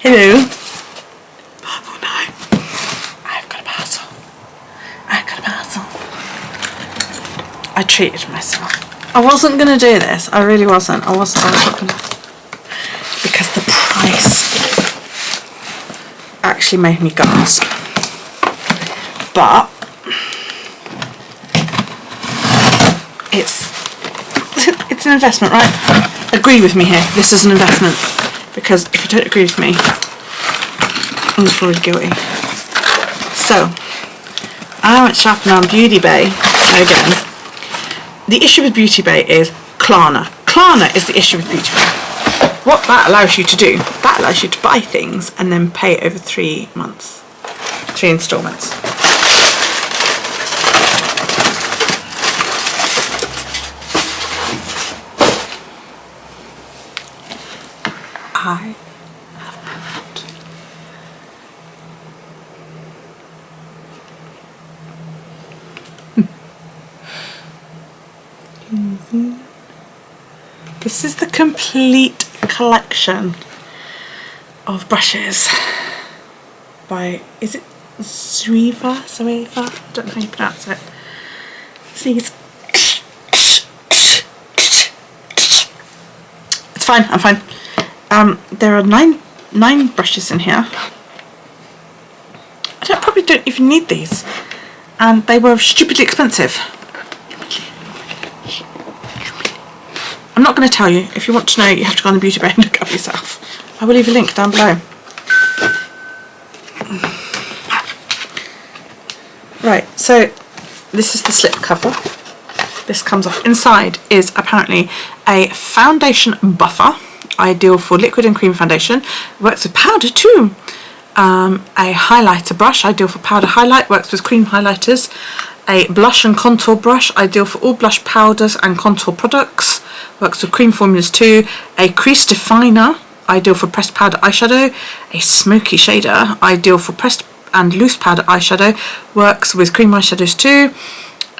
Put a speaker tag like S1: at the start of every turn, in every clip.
S1: Hello. Oh no. I've got a parcel. I treated myself. I wasn't going to do this. I really wasn't. I wasn't going to. Because the price actually made me gasp. But it's an investment, right? Agree with me here. This is an investment. Because if you don't agree with me, I'm probably guilty. So, I went shopping on Beauty Bay again. The issue with Beauty Bay is Klarna. Klarna is the issue with Beauty Bay. What that allows you to do, that allows you to buy things and then pay over 3 months. 3 instalments. I have put. This is the complete collection of brushes by, is it Zoeva? I don't know how you pronounce it. See, it's fine, I'm fine. There are nine brushes in here. I probably don't even need these, and they were stupidly expensive. I'm not going to tell you. If you want to know, you have to go on the Beauty Bay and look up yourself. I will leave a link down below. Right, so this is the slip cover. This comes off. Inside is apparently a foundation buffer, ideal for liquid and cream foundation. Works with powder too. A highlighter brush, ideal for powder highlight. Works with cream highlighters. A blush and contour brush, ideal for all blush powders and contour products. Works with cream formulas too. A crease definer, ideal for pressed powder eyeshadow. A smoky shader, ideal for pressed and loose powder eyeshadow. Works with cream eyeshadows too.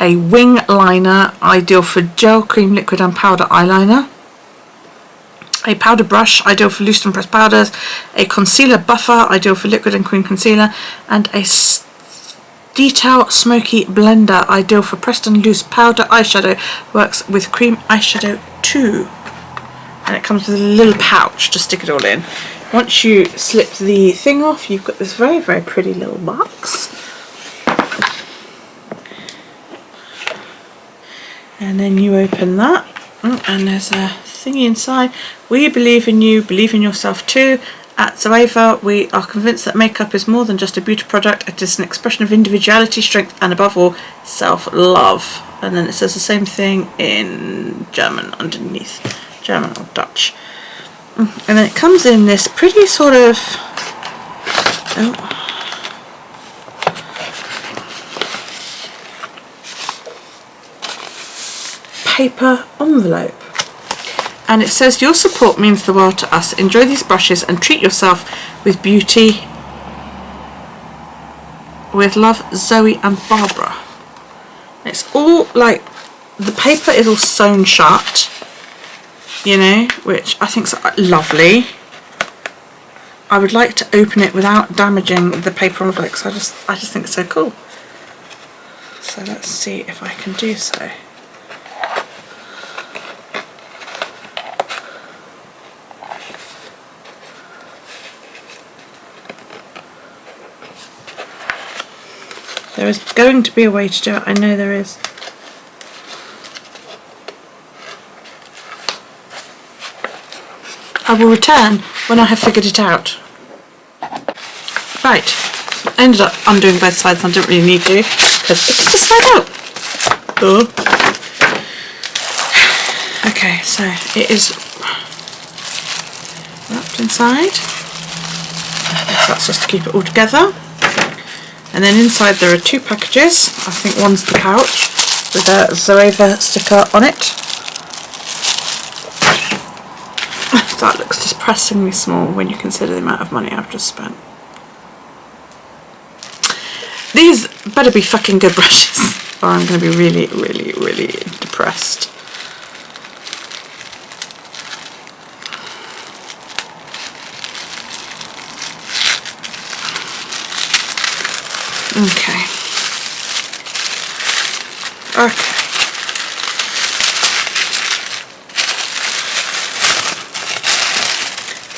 S1: A wing liner, ideal for gel, cream, liquid and powder eyeliner. A powder brush, ideal for loose and pressed powders. A concealer buffer, ideal for liquid and cream concealer. And a detail smoky blender, ideal for pressed and loose powder eyeshadow. Works with cream eyeshadow too. And it comes with a little pouch to stick it all in. Once you slip the thing off, you've got this very, very pretty little box. And then you open that, and there's a thingy inside. We believe in you, believe in yourself too. At Zoeva, we are convinced that makeup is more than just a beauty product. It is an expression of individuality, strength, and above all, self-love. And then it says the same thing in German underneath, German or Dutch. And then it comes in this pretty sort of, paper envelope. And it says, your support means the world to us. Enjoy these brushes and treat yourself with beauty. With love, Zoe and Barbara. It's all like, the paper is all sewn shut, you know, which I think is lovely. I would like to open it without damaging the paper envelope, because I just think it's so cool. So let's see if I can do so. There is going to be a way to do it, I know there is. I will return when I have figured it out. Right, I ended up undoing both sides and I didn't really need to, because it just slide out. Oh. Okay, so it is wrapped inside. So that's just to keep it all together. And then inside there are 2 packages. I think one's the pouch with a Zoeva sticker on it. That looks depressingly small when you consider the amount of money I've just spent. These better be fucking good brushes, or I'm going to be really, really, really depressed. Okay. Okay.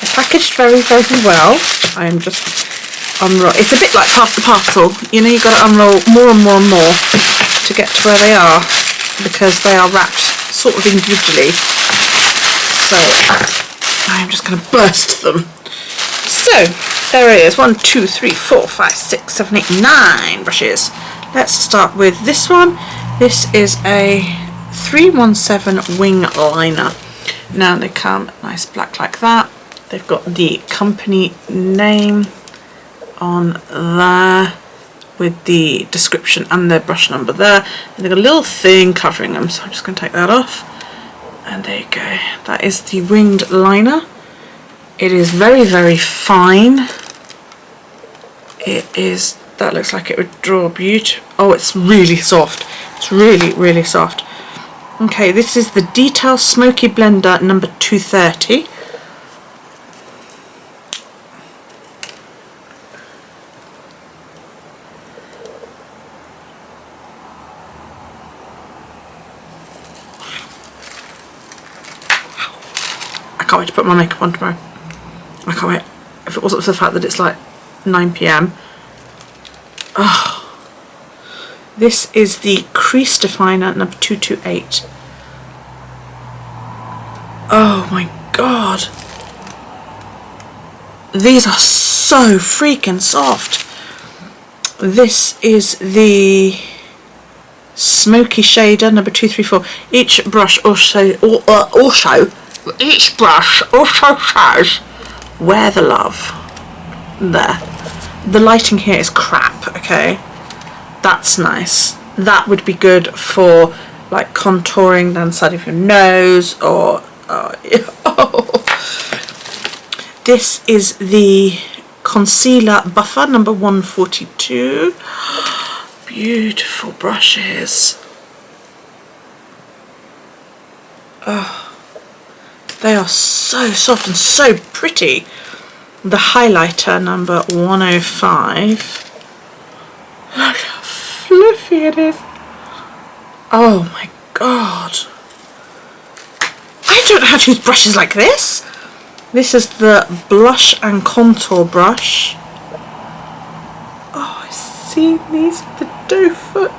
S1: They're packaged very, very well. I am just unroll. It's a bit like pass the parcel. You know, you've got to unroll more and more and more to get to where they are, because they are wrapped sort of individually. So I'm just going to burst them. So there it is. 1, 2, 3, 4, 5, 6, 7, 8, 9 brushes. Let's start with this one. This is a 317 wing liner. Now they come nice black like that. They've got the company name on there with the description and their brush number there. And they've got a little thing covering them, so I'm just going to take that off. And there you go. That is the winged liner. It is very, very fine. It is, that looks like it would draw beauty. Oh, it's really soft. It's really, really soft. Okay, this is the Detail Smoky Blender number 230. I can't wait to put my makeup on tomorrow. I can't wait. If it wasn't for the fact that it's like 9 PM. Oh. This is the Crease Definer number 228. Oh my god. These are so freaking soft. This is the Smoky Shader number 234. Each brush also says wear the love. There. The lighting here is crap, okay? That's nice. That would be good for like contouring down the side of your nose, or This is the Concealer Buffer number 142. Beautiful brushes. Oh. They are so soft and so pretty. The highlighter number 105. Look how fluffy it is. Oh my god. I don't know how to use brushes like this. This is the Blush and Contour brush. Oh, I've seen these with the doe foot.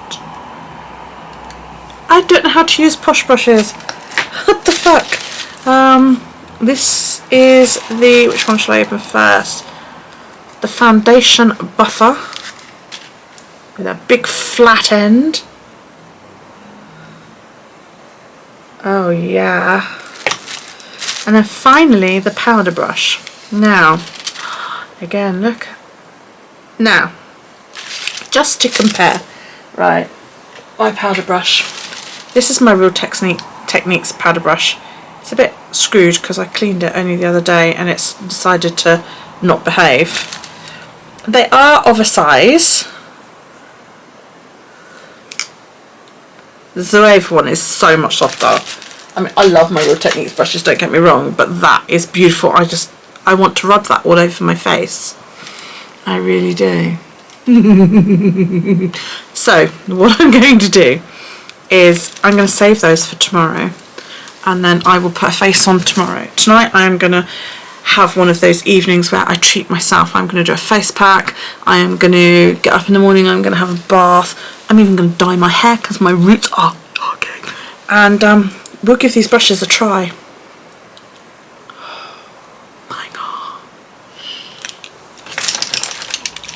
S1: I don't know how to use posh brushes. What the fuck? This is the, which one shall I open first? The Foundation Buffer with a big flat end. Oh yeah. And then finally the powder brush. Now, again, look. Now, just to compare, right, my powder brush. This is my Real Techniques powder brush. It's a bit screwed because I cleaned it only the other day and it's decided to not behave. They are of a size. The Zoeva one is so much softer. I mean, I love my Real Techniques brushes, don't get me wrong, but that is beautiful. I want to rub that all over my face. I really do. So, what I'm going to do is I'm going to save those for tomorrow, and then I will put a face on tomorrow. Tonight I am going to have one of those evenings where I treat myself. I'm going to do a face pack. I am going to get up in the morning. I'm going to have a bath. I'm even going to dye my hair because my roots are dark. And we'll give these brushes a try. My God.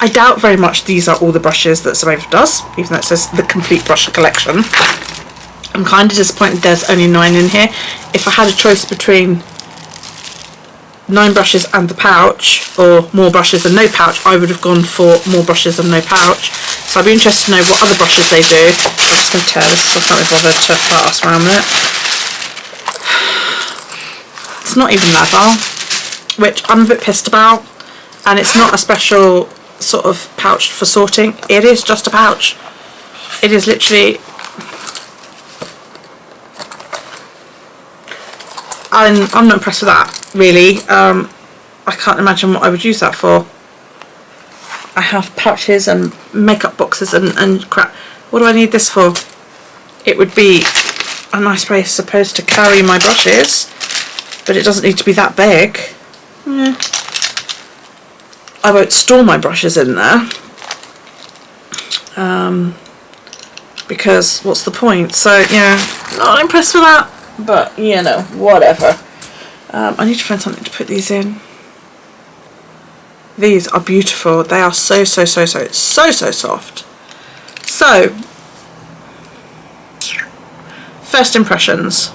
S1: I doubt very much these are all the brushes that Zoeva does, even though it says the complete brush collection. I'm kind of disappointed there's only 9 in here. If I had a choice between 9 brushes and the pouch, or more brushes and no pouch, I would have gone for more brushes and no pouch. So I'd be interested to know what other brushes they do. I'm just going to tear this because I can't be bothered to pass around with it. It's not even leather, which I'm a bit pissed about, and it's not a special sort of pouch for sorting. It is just a pouch. It is literally... I'm not impressed with that, really. I can't imagine what I would use that for. I have pouches and makeup boxes and crap. What do I need this for? It would be a nice place, I suppose, to carry my brushes, but it doesn't need to be that big. Yeah. I won't store my brushes in there, because what's the point? So yeah, not impressed with that, but you know, whatever. I need to find something to put these in. These are beautiful. They are so soft. So, first impressions.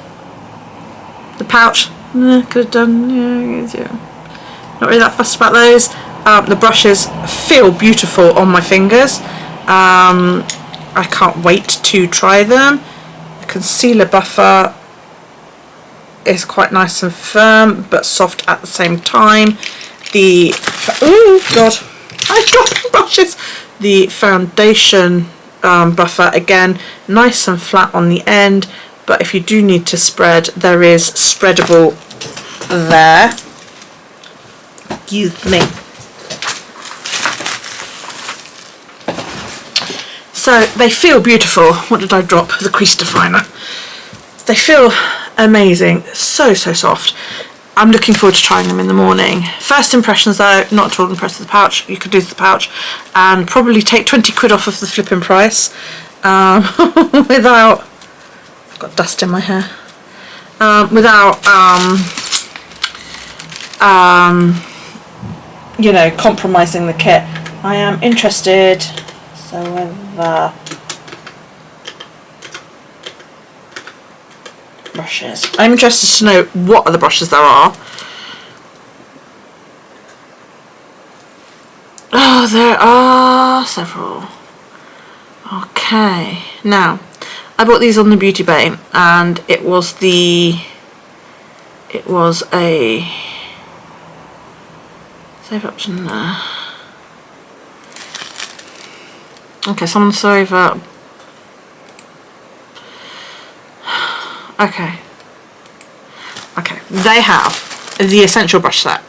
S1: The pouch, could have done, yeah. Not really that fussed about those. The brushes feel beautiful on my fingers. I can't wait to try them. The concealer buffer is quite nice and firm, but soft at the same time. Oh god, I'm dropping brushes. The foundation buffer, again, nice and flat on the end, but if you do need to spread, there is spreadable there. Excuse me. So they feel beautiful. What did I drop? The crease definer. They feel amazing. So soft. I'm looking forward to trying them in the morning. First impressions though, not at all impressed with the pouch. You could do the pouch and probably take 20 quid off of the flipping price without, I've got dust in my hair, without you know, compromising the kit. I am interested, so whether brushes. I'm interested to know what other brushes there are. Oh, there are several. Okay, now I bought these on the Beauty Bay, and it was a save option there. Okay, someone Zoeva. Okay, they have the essential brush set,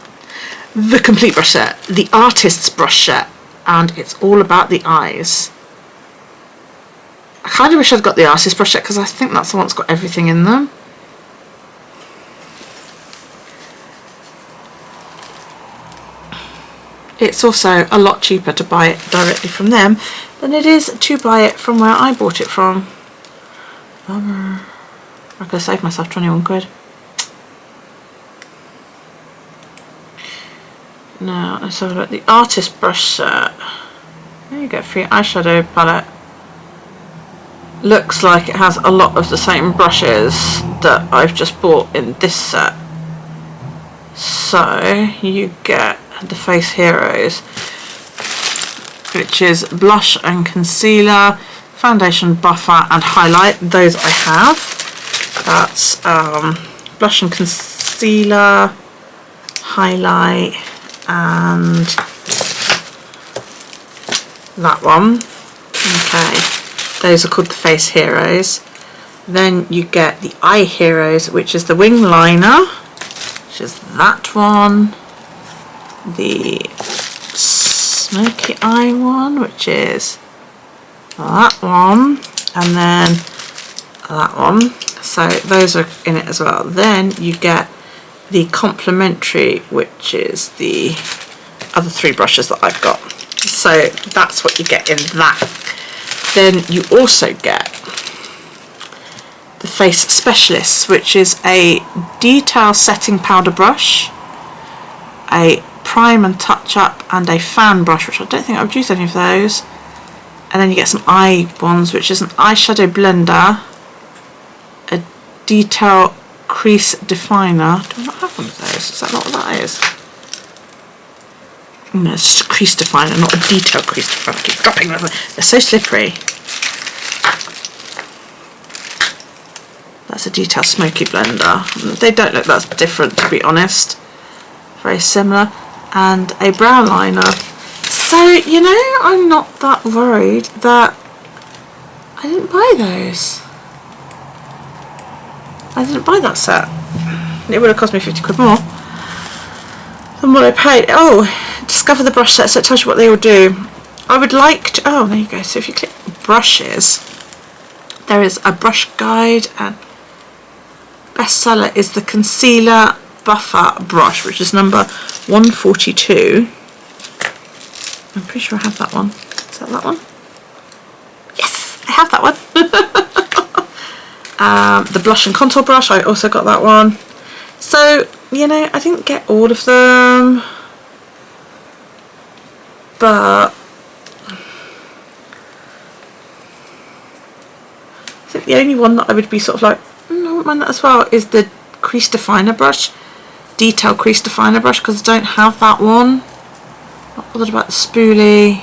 S1: the complete brush set, the artist's brush set, and it's all about the eyes. I kind of wish I'd got the artist's brush set because I think that's the one that's got everything in them. It's also a lot cheaper to buy it directly from them than it is to buy it from where I bought it from. I could have saved myself 21 quid. Now, let's have a look at the artist brush set. There you go, free eyeshadow palette. Looks like it has a lot of the same brushes that I've just bought in this set. So, you get the Face Heroes, which is blush and concealer, foundation, buffer and highlight. Those I have. That's blush and concealer, highlight, and that one. Okay, those are called the Face Heroes. Then you get the Eye Heroes, which is the wing liner, which is that one. The smoky eye one, which is that one, and then that one. So those are in it as well. Then you get the complementary, which is the other three brushes that I've got. So that's what you get in that. Then you also get the Face Specialists, which is a detail setting powder brush, a prime and touch up, and a fan brush, which I don't think I've used any of those. And then you get some eye ones, which is an eyeshadow blender, a detail crease definer. Do I not have one of those? Is that not what that is? No, it's just a crease definer, not a detail crease definer. I keep dropping them. They're so slippery. That's a detail smoky blender. They don't look that different, to be honest. Very similar. And a brow liner. So, you know, I'm not that worried that I didn't buy those. I didn't buy that set. It would have cost me 50 quid more than what I paid. Oh, discover the brush set, so it tells you what they all do. I would like to, oh, there you go. So if you click brushes, there is a brush guide, and bestseller is the concealer buffer brush, which is number 142. I'm pretty sure I have that one. Is that one? Yes, I have that one. The blush and contour brush, I also got that one. So, you know, I didn't get all of them, but I think the only one that I would be sort of like, I wouldn't mind that as well, is the crease definer brush, detail crease definer brush, because I don't have that one. Not bothered about the spoolie.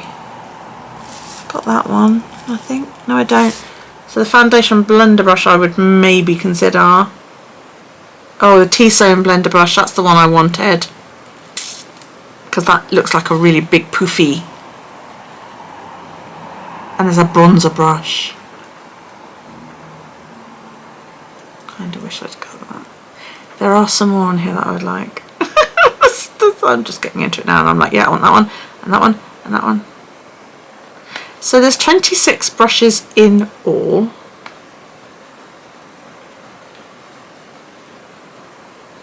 S1: Got that one, I think. No, I don't. So the foundation blender brush I would maybe consider. Oh, the T-Zone blender brush, that's the one I wanted, because that looks like a really big poofy. And there's a bronzer brush. Kinda wish I'd got that. There are some more on here that I would like. I'm just getting into it now, and I'm like, yeah, I want that one, and that one, and that one. So there's 26 brushes in all.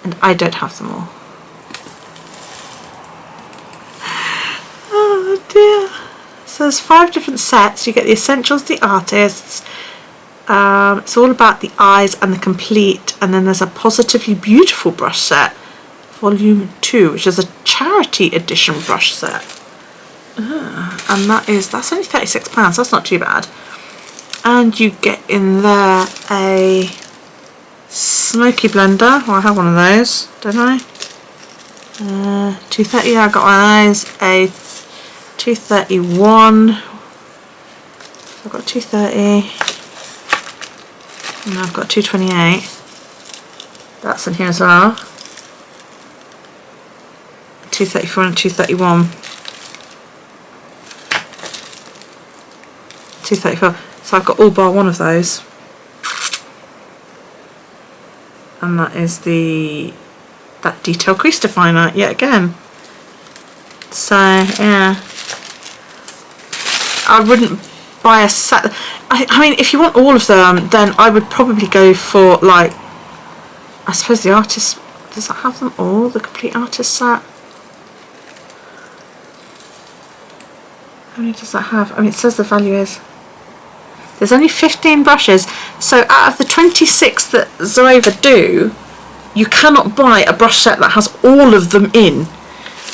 S1: And I don't have them all. Oh dear. So there's 5 different sets. You get the essentials, the artists. It's all about the eyes and the complete. And then there's a positively beautiful brush set, volume 2, which is a charity edition brush set. And that's only £36. That's not too bad. And you get in there a smoky blender. Well, I have one of those, don't I? 230. I got one of those. A 231. I've got 230. And I've got 228. That's in here as well. 234 and 231. 234. So I've got all bar one of those. And that is that detail crease definer yet again. So yeah, I wouldn't buy a set. I mean, if you want all of them, then I would probably go for, like, I suppose the artist, does that have them all, the complete artist set? How many does that have? I mean, it says the value is, there's only 15 brushes, so out of the 26 that Zoeva do, you cannot buy a brush set that has all of them in.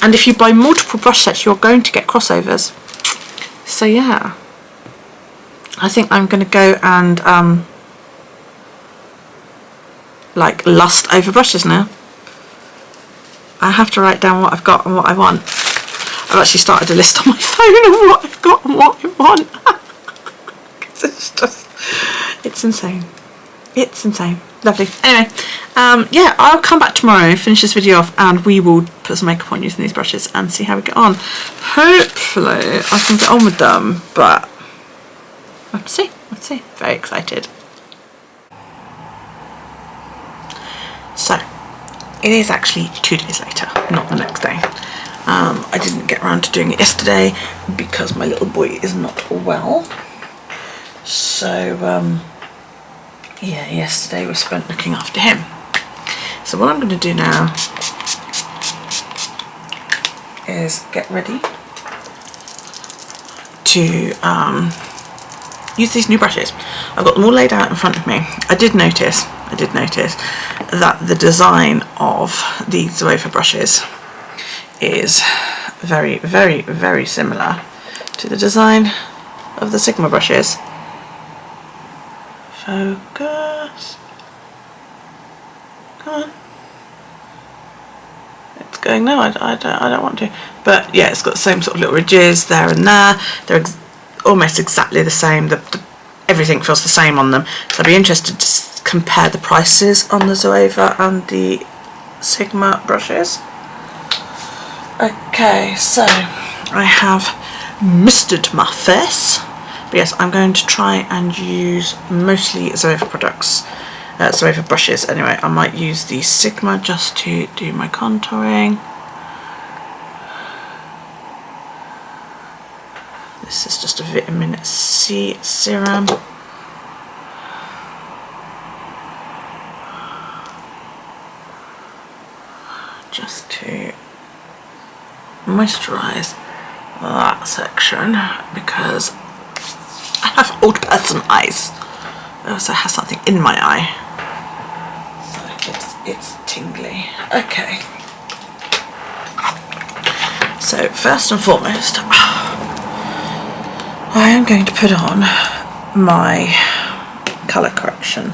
S1: And if you buy multiple brush sets, you're going to get crossovers. So yeah, I think I'm going to go and like lust over brushes now. I have to write down what I've got and what I want. I've actually started a list on my phone of what I've got and what I want. It's insane. It's insane. Lovely. Anyway, yeah, I'll come back tomorrow, finish this video off, and we will put some makeup on using these brushes and see how we get on. Hopefully I can get on with them, but we'll have to see. Let's see. Very excited. So it is actually 2 days later, not the next day. I didn't get around to doing it yesterday because my little boy is not well. So yeah, yesterday was spent looking after him. So what I'm going to do now is get ready to use these new brushes. I've got them all laid out in front of me. I did notice that the design of the Zoeva brushes is very, very, very similar to the design of the Sigma brushes. Focus. Come on. It's going no. I don't want to. But yeah, it's got the same sort of little ridges there and there. They're almost exactly the same. Everything feels the same on them. So I'd be interested to compare the prices on the Zoeva and the Sigma brushes. Okay, so I have misted my face. But yes, I'm going to try and use mostly Zoeva products, Zoeva brushes. Anyway, I might use the Sigma just to do my contouring. vitamin C serum. Just to moisturise that section, because I have old person eyes. I also have something in my eye, so it's tingly. Okay, so first and foremost, I am going to put on my colour correction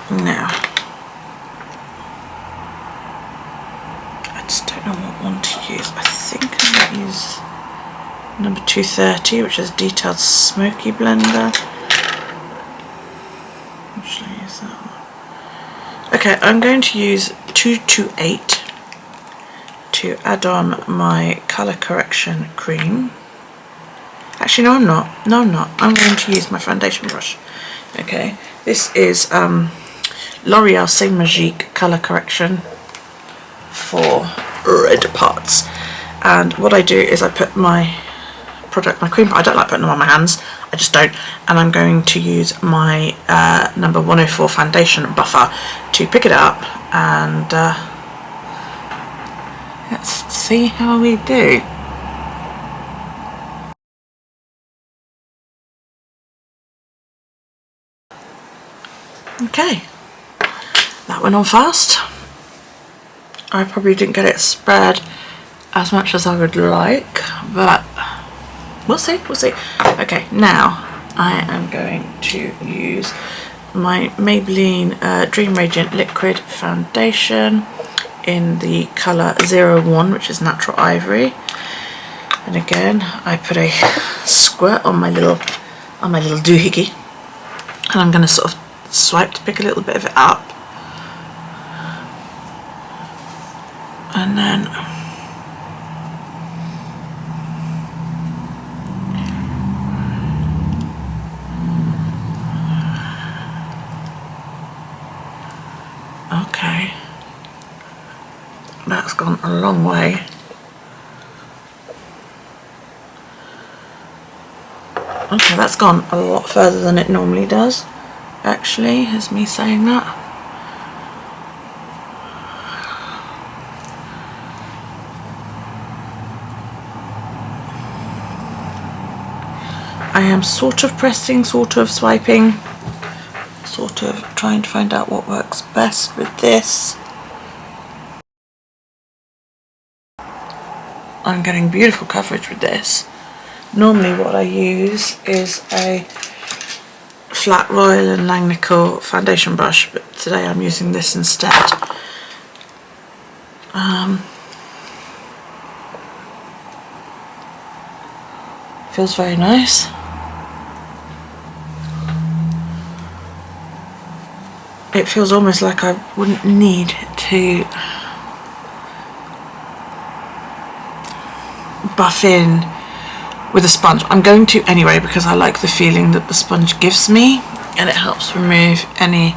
S1: now. I just don't know what one to use. I think I'm going to use number 230, which is Detailed Smoky Blender. Actually, use that one. Okay, I'm going to use 228 to add on my colour correction cream. Actually, no, I'm not. No, I'm not. I'm going to use my foundation brush. Okay, this is L'Oreal C'est Magique colour correction for red parts. And what I do is I put my product, my cream, I don't like putting them on my hands, I just don't, and I'm going to use my number 104 foundation buffer to pick it up, and let's see how we do. Okay, that went on fast. I probably didn't get it spread as much as I would like, but we'll see, we'll see. Okay, now I am going to use my Maybelline Dream Radiant Liquid Foundation in the colour 01, which is Natural Ivory. And again, I put a squirt on my little doohickey, and I'm going to sort of swipe to pick a little bit of it up, and then okay, that's gone a long way. Okay, that's gone a lot further than it normally does, actually, is me saying that. I am sort of pressing, sort of swiping, sort of trying to find out what works best with this. I'm getting beautiful coverage with this. Normally what I use is a flat Royal and Langnickel foundation brush, but today I'm using this instead. Feels very nice. It feels almost like I wouldn't need to buff in with a sponge. I'm going to anyway, because I like the feeling that the sponge gives me, and it helps remove any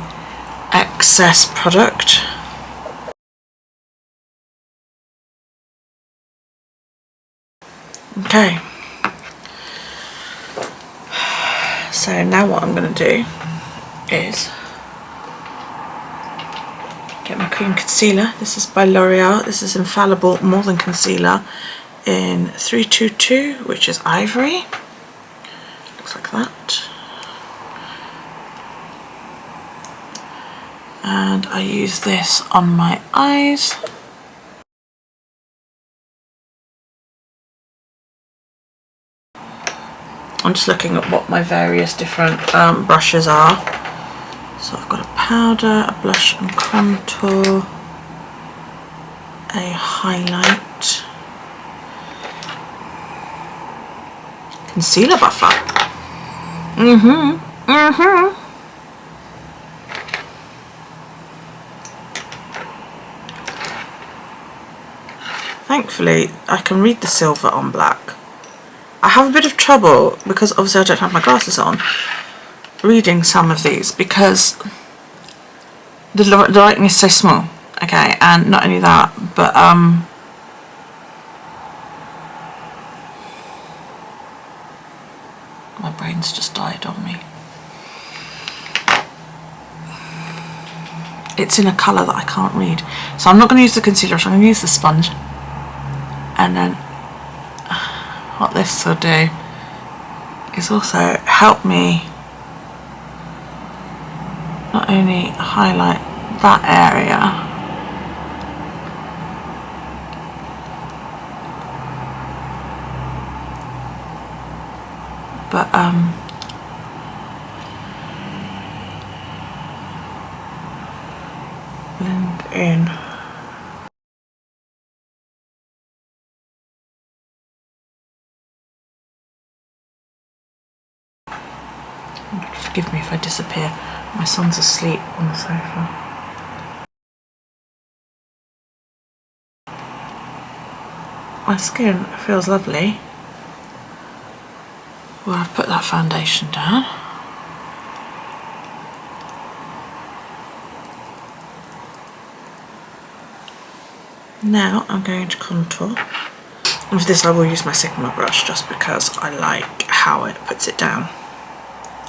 S1: excess product. Okay, so now what I'm going to do is get my cream concealer. This is by L'Oreal. This is Infallible More Than Concealer in 322, which is Ivory. Looks like that. And I use this on my eyes. I'm just looking at what my various different brushes are. So I've got a powder, a blush and contour, a highlight, concealer buffer. Thankfully, I can read the silver on black. I have a bit of trouble, because obviously I don't have my glasses on, reading some of these, because the writing is so small. Okay, and not only that, but sun's just died on me. It's in a colour that I can't read. So I'm not going to use the concealer, so I'm going to use the sponge. And then what this will do is also help me not only highlight that area, but blend in. Forgive me if I disappear. My son's asleep on the sofa. My skin feels lovely. Well, I've put that foundation down. Now I'm going to contour. And for this I will use my Sigma brush just because I like how it puts it down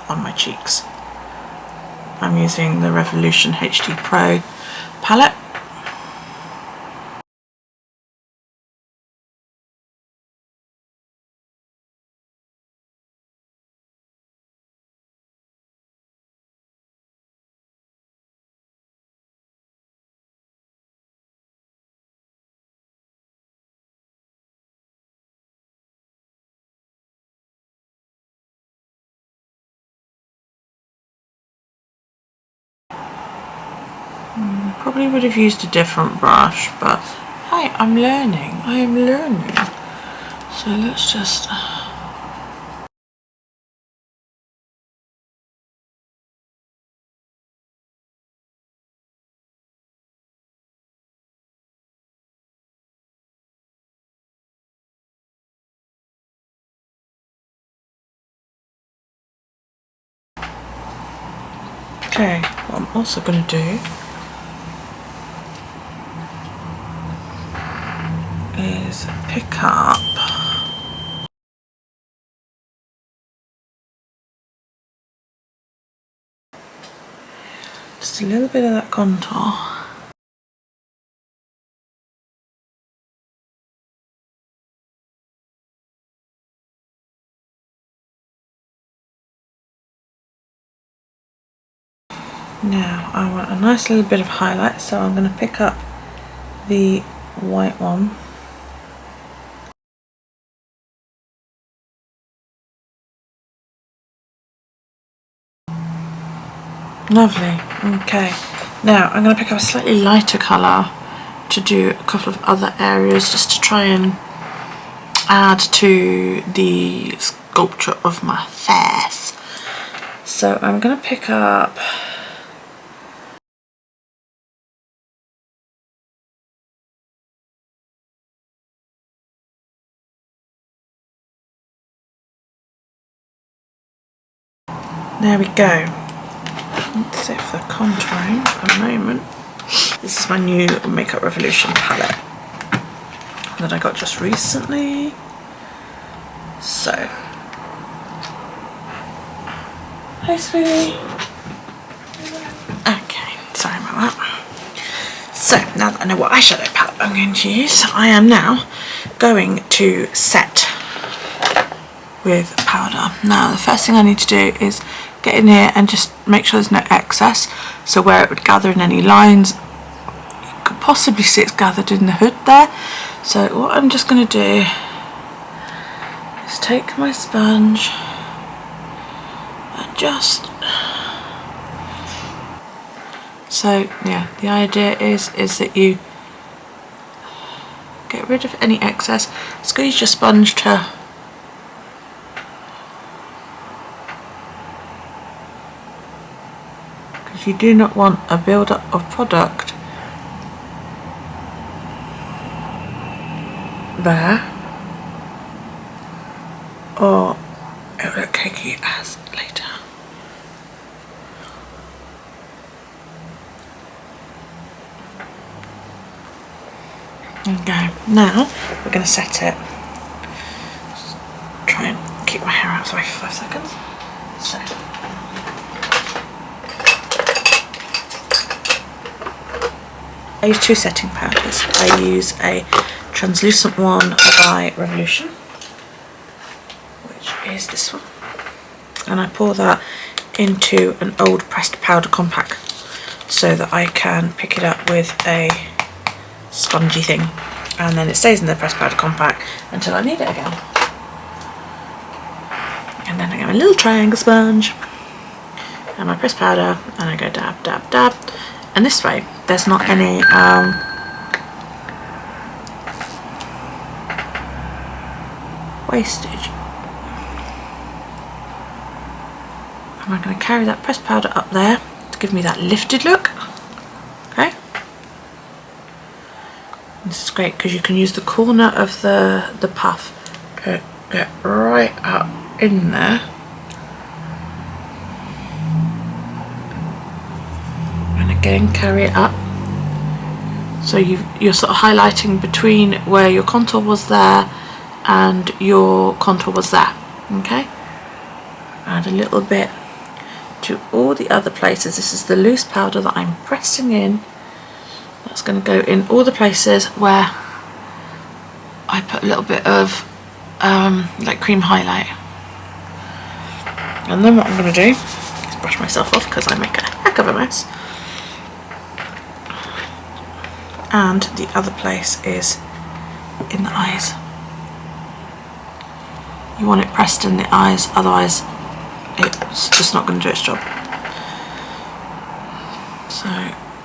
S1: on my cheeks. I'm using the Revolution HD Pro palette. Probably would have used a different brush, but hey, I'm learning. I am learning. So let's just... Okay, what I'm also going to do is pick up just a little bit of that contour. Now I want a nice little bit of highlight, so I'm going to pick up the white one. Lovely. Okay, now I'm going to pick up a slightly lighter colour to do a couple of other areas just to try and add to the sculpture of my face. So I'm going to pick up there we go. That's it for the contouring for a moment. This is my new Makeup Revolution palette that I got just recently. So, hi sweetie. Okay, sorry about that. So now that I know what eyeshadow palette I'm going to use, I am now going to set with powder. Now the first thing I need to do is get in here and just make sure there's no excess, so where it would gather in any lines, you could possibly see it's gathered in the hood there. So what I'm just going to do is take my sponge and just... So yeah, the idea is that you get rid of any excess, squeeze your sponge to you do not want a build-up of product there, or it will look cakey as later. Okay, now we're going to set it. Just try and keep my hair out of the way for 5 seconds. So I use two setting powders. I use a translucent one by Revolution, which is this one, and I pour that into an old pressed powder compact so that I can pick it up with a spongy thing, and then it stays in the pressed powder compact until I need it again. And then I get my little triangle sponge and my pressed powder, and I go dab, dab, dab, and this way there's not any wastage. And I'm going to carry that pressed powder up there to give me that lifted look. Okay. This is great because you can use the corner of the puff to get right up in there. And again, carry it up. So you're sort of highlighting between where your contour was there and your contour was there. Okay. Add a little bit to all the other places. This is the loose powder that I'm pressing in. That's going to go in all the places where I put a little bit of like cream highlight. And then what I'm going to do is brush myself off because I make a heck of a mess. And the other place is in the eyes. You want it pressed in the eyes, otherwise it's just not going to do its job. So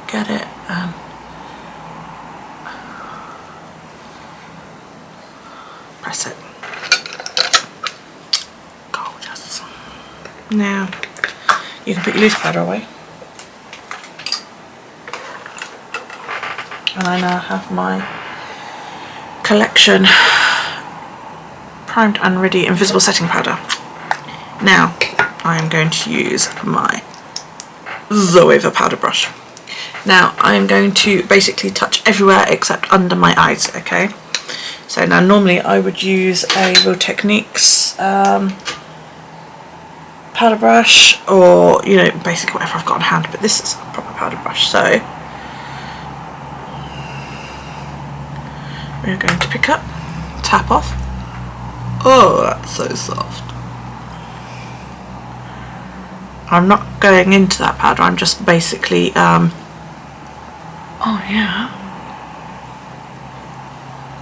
S1: get it and press it. Gorgeous. Now you can put your loose powder away. And I now have my collection primed and ready invisible setting powder. Now I am going to use my Zoeva powder brush. Now I'm going to basically touch everywhere except under my eyes, okay? So now normally I would use a Real Techniques powder brush, or you know, basically whatever I've got on hand, but this is a proper powder brush. So we're going to pick up, tap off. Oh, that's so soft. I'm not going into that powder, I'm just basically,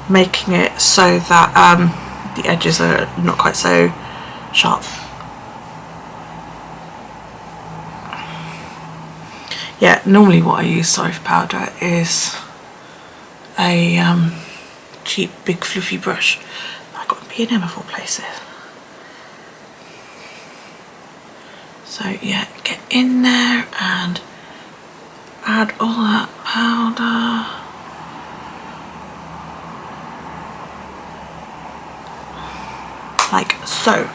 S1: making it so that the edges are not quite so sharp. Yeah, normally what I use, sorry, for powder is a cheap big fluffy brush. I got a B&M of all places. So yeah, get in there and add all that powder. Like so.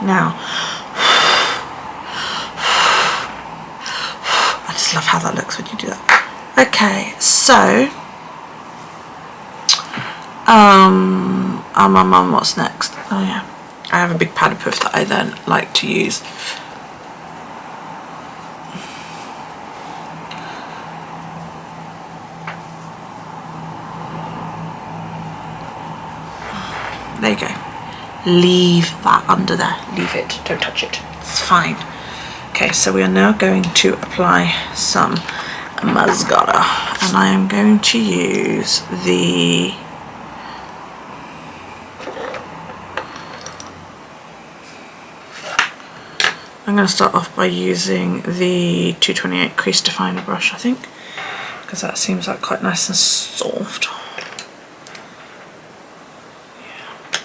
S1: Now, I just love how that looks when you do that. Okay, so what's next? Oh yeah, I have a big powder puff that I then like to use. There you go. Leave that under there. Leave it. Don't touch it. It's fine. Okay, so we are now going to apply some mascara, and I am going to use the I'm going to start off by using the 228 crease definer brush, I think, because that seems like quite nice and soft.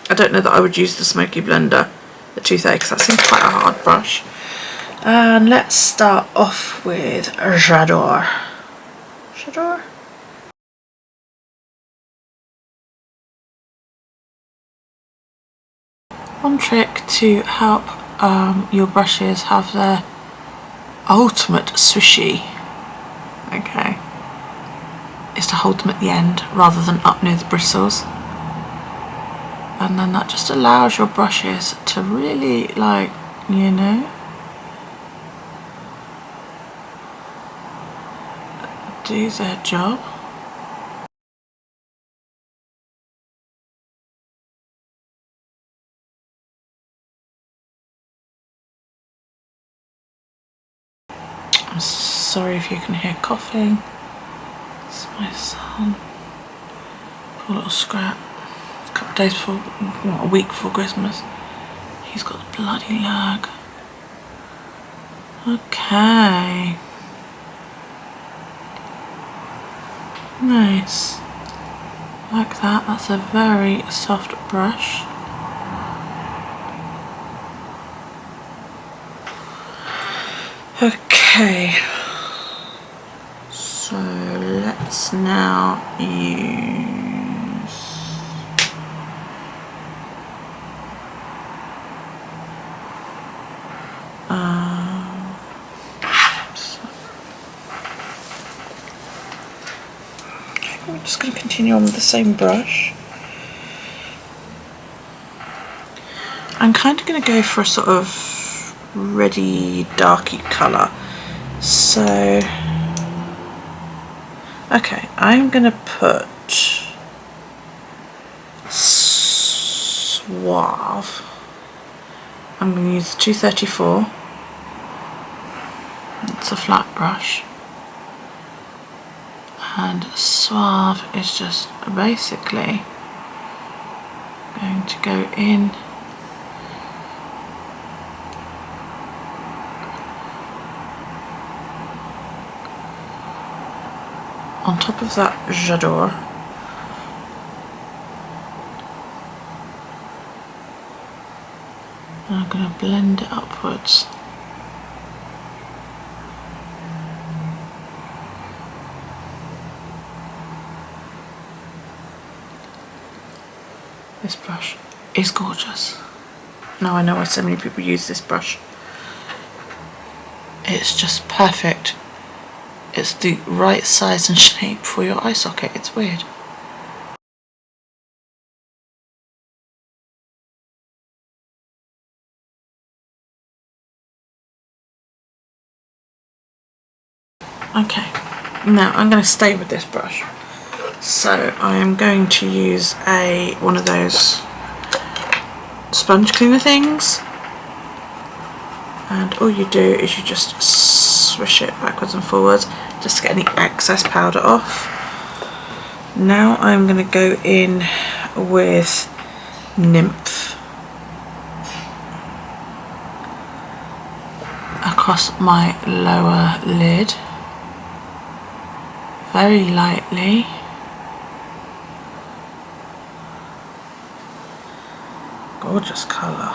S1: I don't know that I would use the Smoky Blender, the 230, because that seems quite a hard brush. And let's start off with J'adore. J'adore? One trick to help your brushes have their ultimate swishy, okay, is to hold them at the end rather than up near the bristles. and then that just allows your brushes to really, like, you know, do their job. I'm sorry if you can hear coughing. It's my son. Poor little Scrap. A couple of days before, what, a week before Christmas. He's got the bloody lag. Okay. Nice. Like that. That's a very soft brush. Okay. So let's now use I'm just going to continue on with the same brush. I'm kind of going to go for a sort of reddy, darky colour. So, okay, I'm going to put Suave. I'm going to use 234. It's a flat brush. And Suave is just basically going to go in on top of that J'adore. And I'm going to blend it upwards. This brush is gorgeous. Now I know why so many people use this brush. It's just perfect. It's the right size and shape for your eye socket. It's weird. Okay, now I'm going to stay with this brush. So I am going to use one of those sponge cleaner things, and all you do is you just swish it backwards and forwards just to get any excess powder off. Now I'm going to go in with Nymph across my lower lid, very lightly. Gorgeous colour.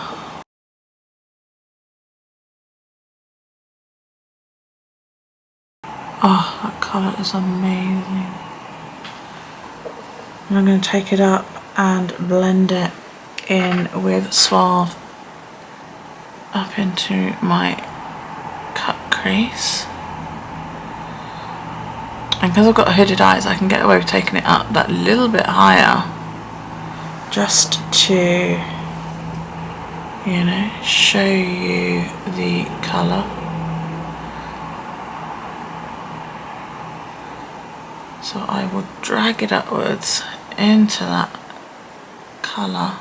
S1: Oh, that colour is amazing. And I'm going to take it up and blend it in with Suave up into my cut crease. And because I've got hooded eyes, I can get away with taking it up that little bit higher just to, you know, show you the colour. So I will drag it upwards into that colour.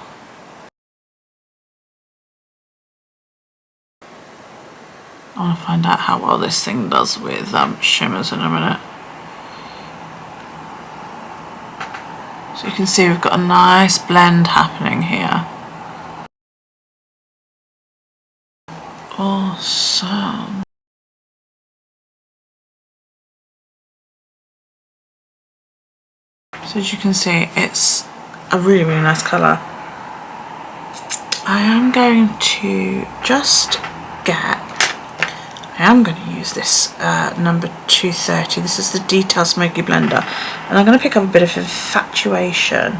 S1: I want to find out how well this thing does with shimmers in a minute. So you can see we've got a nice blend happening here. Awesome. So as you can see, it's a really, really nice colour. I am going to just I am going to use this number 230. This is the Detail Smoky Blender. And I'm going to pick up a bit of Infatuation,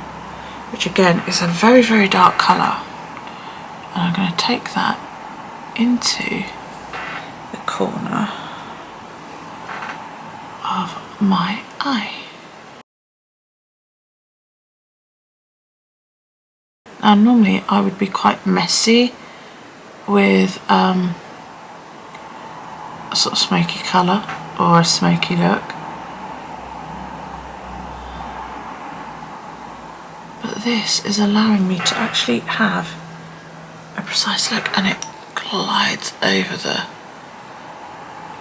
S1: which again is a very, very dark colour. And I'm going to take that into the corner of my eye. Now normally I would be quite messy with a sort of smoky colour or a smoky look, but this is allowing me to actually have a precise look, and it glides over the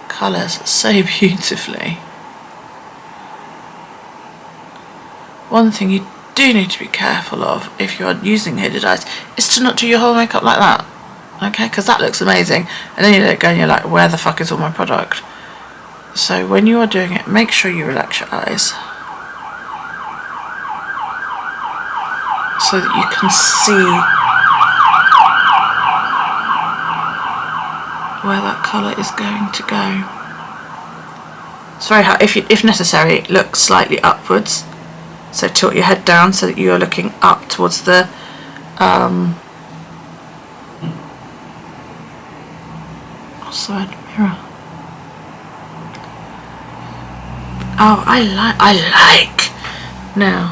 S1: colours so beautifully. One thing you do need to be careful of if you are using hooded eyes is to not do your whole makeup like that, okay, because that looks amazing and then you let it go and you're like, where the fuck is all my product? So when you are doing it, make sure you relax your eyes so that you can see where that colour is going to go. It's very hard. If necessary, look slightly upwards, so tilt your head down so that you are looking up towards the what's the word? Mirror. Oh, I like. Now,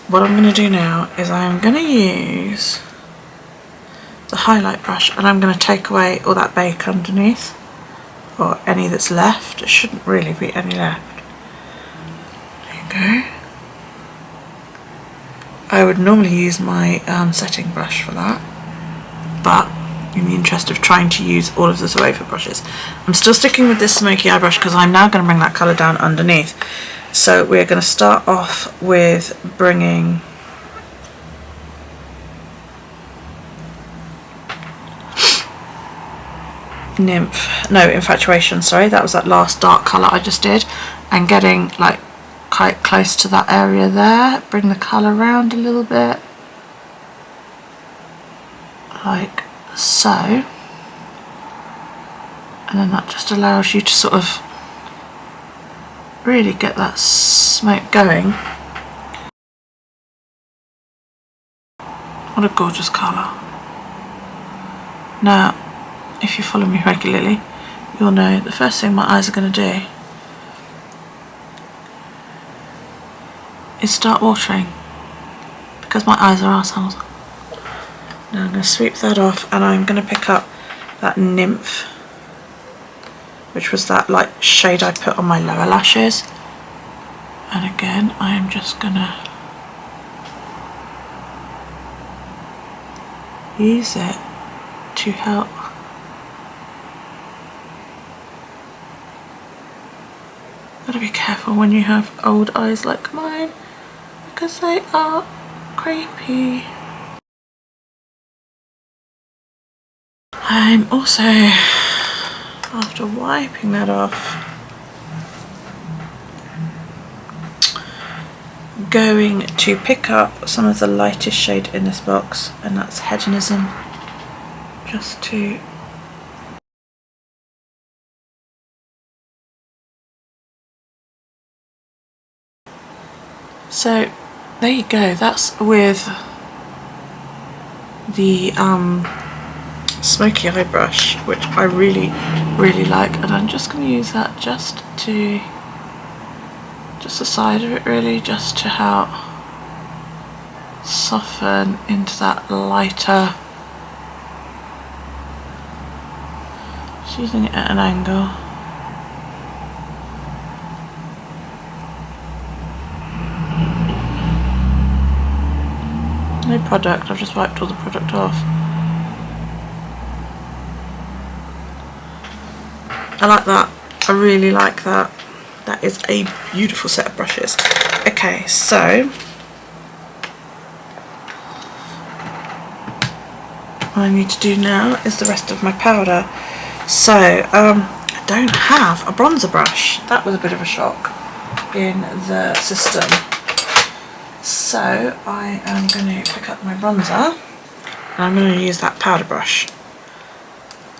S1: what I'm going to do now is I'm going to use the highlight brush and I'm going to take away all that bake underneath, or any that's left. It shouldn't really be any left. There you go. I would normally use my setting brush for that, but in the interest of trying to use all of the Zoeva brushes, I'm still sticking with this smoky eye brush because I'm now going to bring that colour down underneath. So we're going to start off with bringing Infatuation, sorry, that was that last dark colour I just did, and getting like quite close to that area there, bring the colour around a little bit, like so, and then that just allows you to sort of really get that smoke going. What a gorgeous colour. Now, if you follow me regularly, you'll know the first thing my eyes are going to do is start watering, because my eyes are arseholes. Now I'm going to sweep that off, and I'm going to pick up that Nymph, which was that light shade I put on my lower lashes, and again I am just going to use it to help gotta be careful when you have old eyes like mine, because they are creepy. I'm also, after wiping that off, going to pick up some of the lightest shade in this box, and that's Hedonism, just to so there you go, that's with the smoky eye brush, which I really like, and I'm just going to use that just the side of it really, just to help soften into that lighter, just using it at an angle. No product, I've just wiped all the product off. I like that, I really like that. That is a beautiful set of brushes. Okay, so what I need to do now is the rest of my powder. So I don't have a bronzer brush. That was a bit of a shock in the system. So I am going to pick up my bronzer, and I'm going to use that powder brush.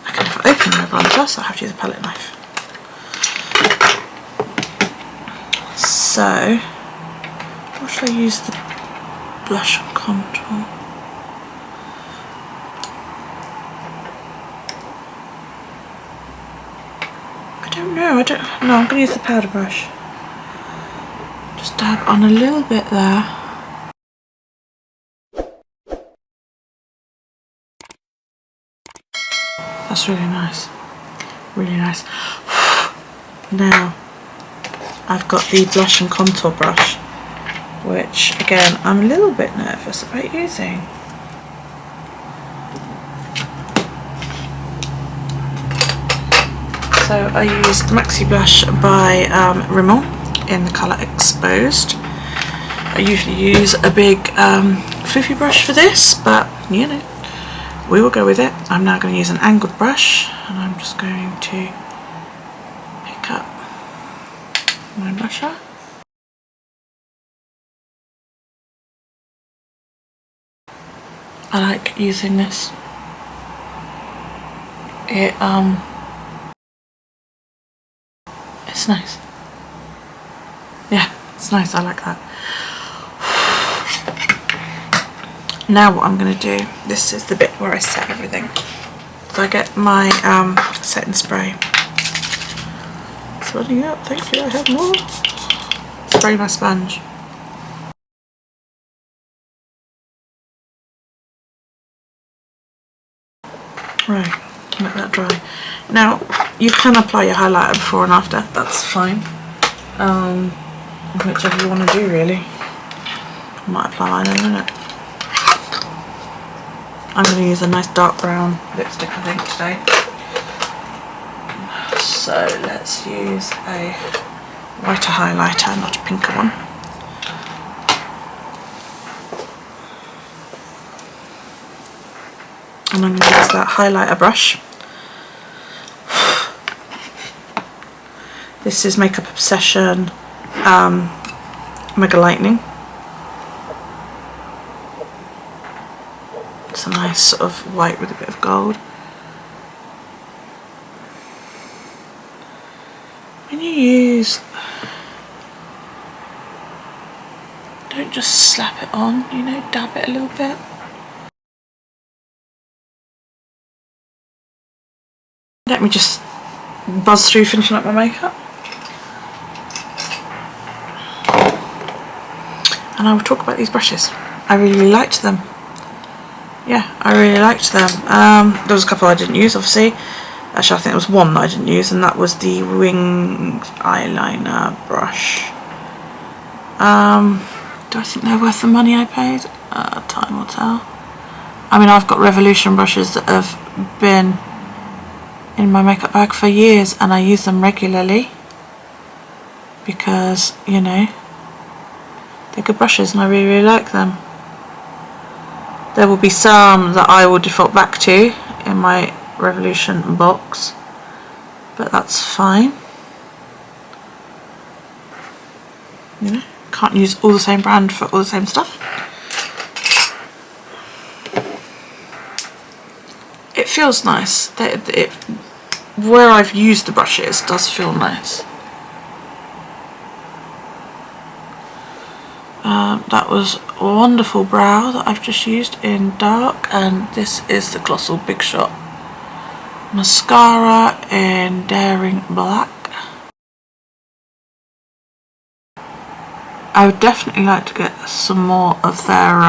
S1: I can never open my bronzer, so I have to use a palette knife. So, what should I use the blush and contour? I don't know, I'm going to use the powder brush. Just dab on a little bit there. That's really nice. Really nice. Now, I've got the blush and contour brush, which again, I'm a little bit nervous about using. So I used Maxi Blush by Rimmel in the colour Exposed. I usually use a big floofy brush for this, but you know, we will go with it. I'm now going to use an angled brush, and I'm just going to pick up my blusher. I like using this. It's nice. Yeah, it's nice. I like that. Now what I'm going to do, this is the bit where I set everything. So I get my setting spray. It's running out, thank you, I have more. Spray my sponge. Right, let that dry. Now, you can apply your highlighter before and after, that's fine. Whichever you want to do really. I might apply mine in a minute. I'm going to use a nice dark brown lipstick I think today. So let's use a whiter highlighter, not a pinker one. And I'm going to use that highlighter brush. This is Makeup Obsession Mega Lightning. It's a nice sort of white with a bit of gold. When you use, don't just slap it on, you know, dab it a little bit. Let me just buzz through finishing up my makeup. And I will talk about these brushes. I really liked them. Yeah, I really liked them. There was a couple I didn't use, obviously. Actually, I think there was one that I didn't use, and that was the winged eyeliner brush. Do I think they're worth the money I paid? Time will tell. I mean, I've got Revolution brushes that have been in my makeup bag for years, and I use them regularly because, you know, they're good brushes and I really, really like them. There will be some that I will default back to in my Revolution box, but that's fine. You know, can't use all the same brand for all the same stuff. It feels nice. Where I've used the brushes does feel nice. That was a wonderful brow that I've just used in dark, and this is the Glossal Big Shot mascara in Daring Black. I would definitely like to get some more of their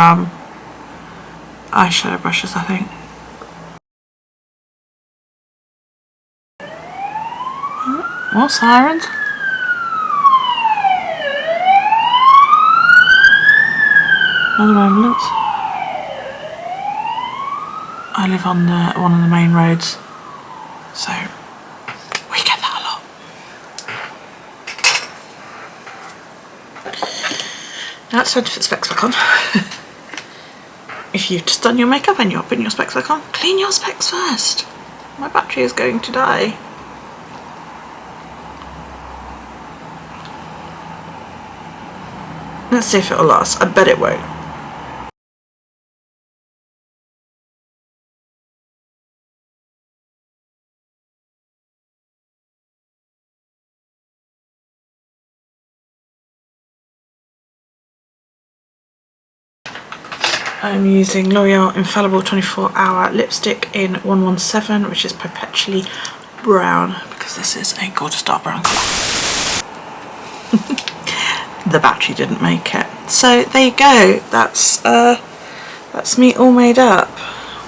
S1: eyeshadow brushes, I think. More sirens. Another ambulance. I live on one of the main roads, so we get that a lot. Now it's time to put specs back on. If you've just done your makeup and you're putting your specs back on, clean your specs first. My battery is going to die. Let's see if it'll last. I bet it won't. I'm using L'Oreal Infallible 24-hour lipstick in 117, which is perpetually brown, because this is a gorgeous dark brown colour. the battery didn't make it. So there you go, that's me all made up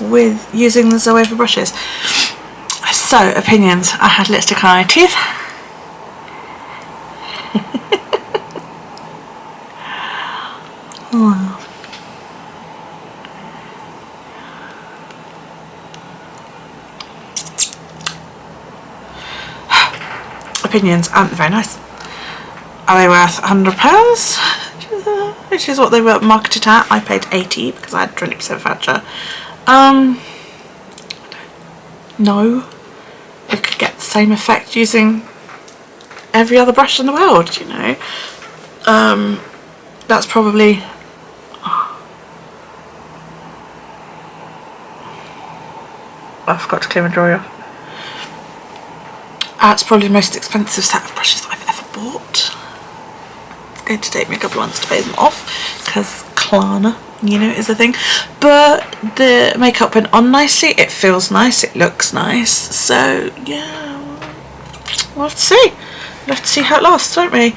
S1: with using the Zoeva brushes. So, opinions. I had lipstick on my teeth. Opinions aren't very nice. Are they worth £100? Which is what they were marketed at. I paid 80 because I had 20% voucher. No. You could get the same effect using every other brush in the world, you know. That's probably... I forgot to clear my drawer off. It's probably the most expensive set of brushes that I've ever bought. It's going to take me a couple of months to pay them off because Klarna, you know, is a thing. But the makeup went on nicely. It feels nice. It looks nice. So yeah, let's see. Let's see how it lasts, won't we?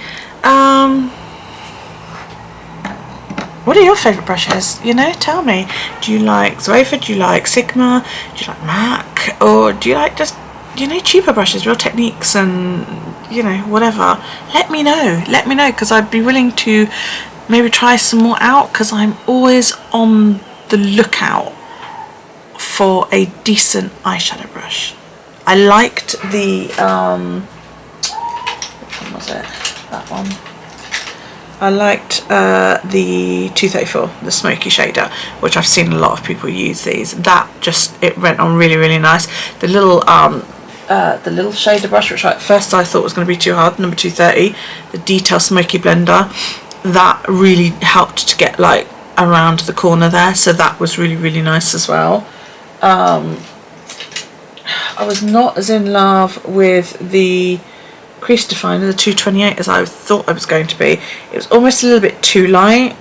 S1: What are your favourite brushes? You know, tell me. Do you like Zoeva? Do you like Sigma? Do you like MAC? Or do you like just, you know, cheaper brushes, Real Techniques and, you know, whatever? Let me know, because I'd be willing to maybe try some more out, because I'm always on the lookout for a decent eyeshadow brush. I liked the, which one was it? That one. I liked the 234, the smoky shader, which I've seen a lot of people use these. That just, it went on really, really nice. The little shader brush, which at first I thought was going to be too hard, number 230, the Detail Smoky Blender, that really helped to get like around the corner there, so that was really, really nice as well. I was not as in love with the crease definer, the 228, as I thought I was going to be. It was almost a little bit too light.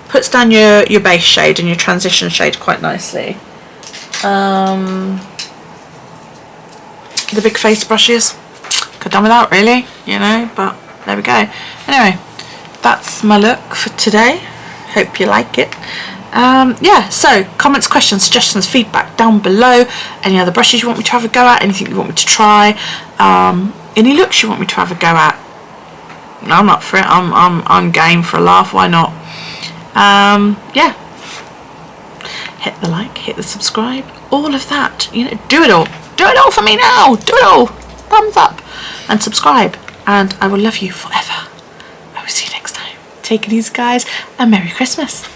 S1: Puts down your base shade and your transition shade quite nicely. The big face brushes, could have done without really, you know, but there we go. Anyway, that's my look for today. Hope you like it. Yeah, so comments, questions, suggestions, feedback down below. Any other brushes you want me to have a go at, anything you want me to try, any looks you want me to have a go at. I'm up for it. I'm game for a laugh, why not? Yeah, hit the like, hit the subscribe, all of that, you know, do it all for me now, do it all, thumbs up and subscribe, and I will love you forever. I will see you next time. Take it easy guys, and Merry Christmas.